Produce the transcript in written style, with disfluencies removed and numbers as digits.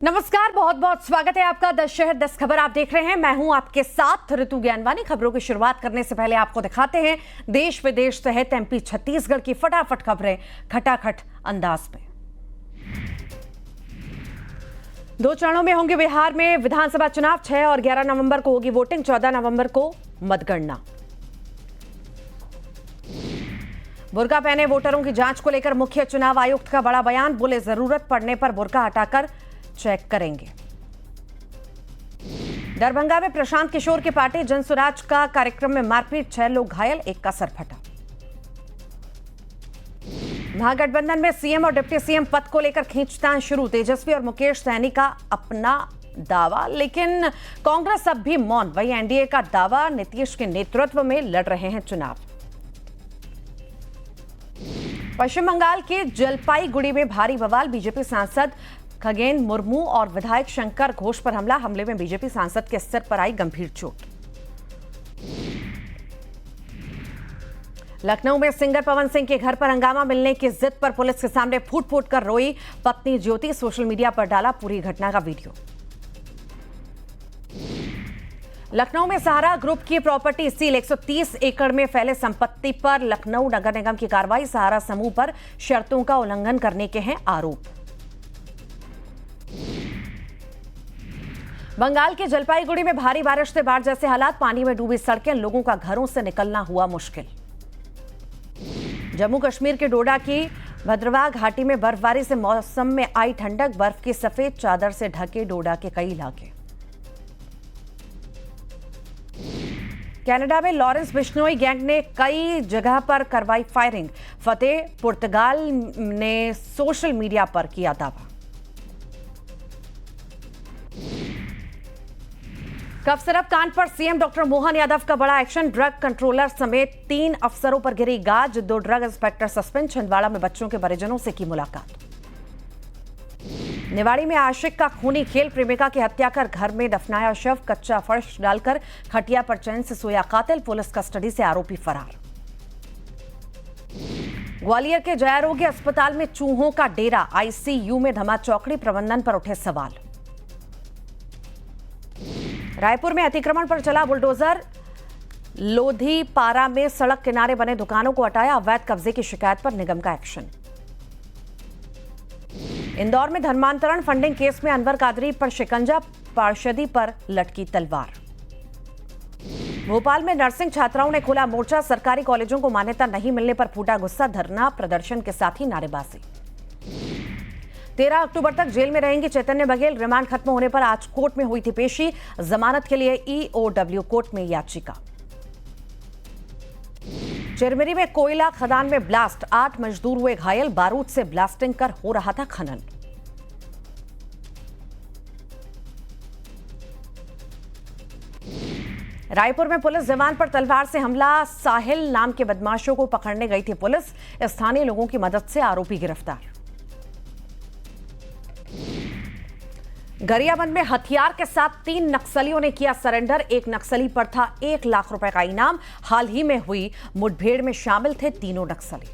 नमस्कार, बहुत बहुत स्वागत है आपका 10 शहर 10 खबर आप देख रहे हैं। मैं हूं आपके साथ ऋतु ज्ञानवानी। खबरों की शुरुआत करने से पहले आपको दिखाते हैं देश विदेश सहित एमपी छत्तीसगढ़ की फटाफट खबरें खटाखट अंदाज में। 2 चरणों में होंगे बिहार में विधानसभा चुनाव। 6 और 11 नवंबर को होगी वोटिंग, 14 नवंबर को मतगणना। बुर्का पहने वोटरों की जांच को लेकर मुख्य चुनाव आयुक्त का बड़ा बयान। बोले जरूरत पड़ने पर बुर्का हटाकर चेक करेंगे। दरभंगा में प्रशांत किशोर की पार्टी जनसुराज का कार्यक्रम में मारपीट, 6 लोग घायल, 1 का सर फटा। महागठबंधन में सीएम और डिप्टी सीएम पद को लेकर खींचतान शुरू। तेजस्वी और मुकेश सहनी का अपना दावा, लेकिन कांग्रेस अब भी मौन। वही एनडीए का दावा, नीतीश के नेतृत्व में लड़ रहे हैं चुनाव। पश्चिम बंगाल के जलपाईगुड़ी में भारी बवाल। बीजेपी सांसद खगेन मुर्मू और विधायक शंकर घोष पर हमले में बीजेपी सांसद के सिर पर आई गंभीर चोट। लखनऊ में सिंगर पवन सिंह के घर पर हंगामा मिलने की जिद पर पुलिस के सामने फूट फूट कर रोई पत्नी ज्योति। सोशल मीडिया पर डाला पूरी घटना का वीडियो। लखनऊ में सहारा ग्रुप की प्रॉपर्टी सील। 130 एकड़ में फैले संपत्ति पर लखनऊ नगर निगम की कार्रवाई। सहारा समूह पर शर्तों का उल्लंघन करने के हैं आरोप। बंगाल के जलपाईगुड़ी में भारी बारिश से बाढ़ जैसे हालात। पानी में डूबी सड़कें, लोगों का घरों से निकलना हुआ मुश्किल। जम्मू कश्मीर के डोडा की भद्रवाह घाटी में बर्फबारी से मौसम में आई ठंडक। बर्फ की सफेद चादर से ढके डोडा के कई इलाके। कनाडा में लॉरेंस बिश्नोई गैंग ने कई जगह पर करवाई फायरिंग। फतेह पुर्तगाल ने सोशल मीडिया पर किया दावा। कफ सिरप कांड पर सीएम डॉक्टर मोहन यादव का बड़ा एक्शन। ड्रग कंट्रोलर समेत 3 अफसरों पर गिरी गाज। 2 ड्रग इंस्पेक्टर सस्पेंड। छिंदवाड़ा में बच्चों के परिजनों से की मुलाकात। निवाड़ी में आशिक का खूनी खेल। प्रेमिका की हत्या कर घर में दफनाया शव। कच्चा फर्श डालकर खटिया पर चैन से सोया कातिल। पुलिस कस्टडी से आरोपी फरार। ग्वालियर के जयारोग्य अस्पताल में चूहों का डेरा। आईसीयू में धमाचौकड़ी, प्रबंधन पर उठे सवाल। रायपुर में अतिक्रमण पर चला बुलडोजर। लोधीपारा में सड़क किनारे बने दुकानों को हटाया। अवैध कब्जे की शिकायत पर निगम का एक्शन। इंदौर में धर्मांतरण फंडिंग केस में अनवर कादरी पर शिकंजा, पार्षदी पर लटकी तलवार। भोपाल में नर्सिंग छात्राओं ने खोला मोर्चा। सरकारी कॉलेजों को मान्यता नहीं मिलने पर फूटा गुस्सा। धरना प्रदर्शन के साथ ही नारेबाजी। 13 अक्टूबर तक जेल में रहेंगे चैतन्य बघेल। रिमांड खत्म होने पर आज कोर्ट में हुई थी पेशी। जमानत के लिए ईओडब्ल्यू कोर्ट में याचिका। चिरमिरी में कोयला खदान में ब्लास्ट। 8 मजदूर हुए घायल। बारूद से ब्लास्टिंग कर हो रहा था खनन। रायपुर में पुलिस जवान पर तलवार से हमला। साहिल नाम के बदमाशों को पकड़ने गई थी पुलिस। स्थानीय लोगों की मदद से आरोपी गिरफ्तार। गरियाबंद में हथियार के साथ 3 नक्सलियों ने किया सरेंडर। 1 नक्सली पर था 1 लाख रुपए का इनाम। हाल ही में हुई मुठभेड़ में शामिल थे तीनों नक्सली।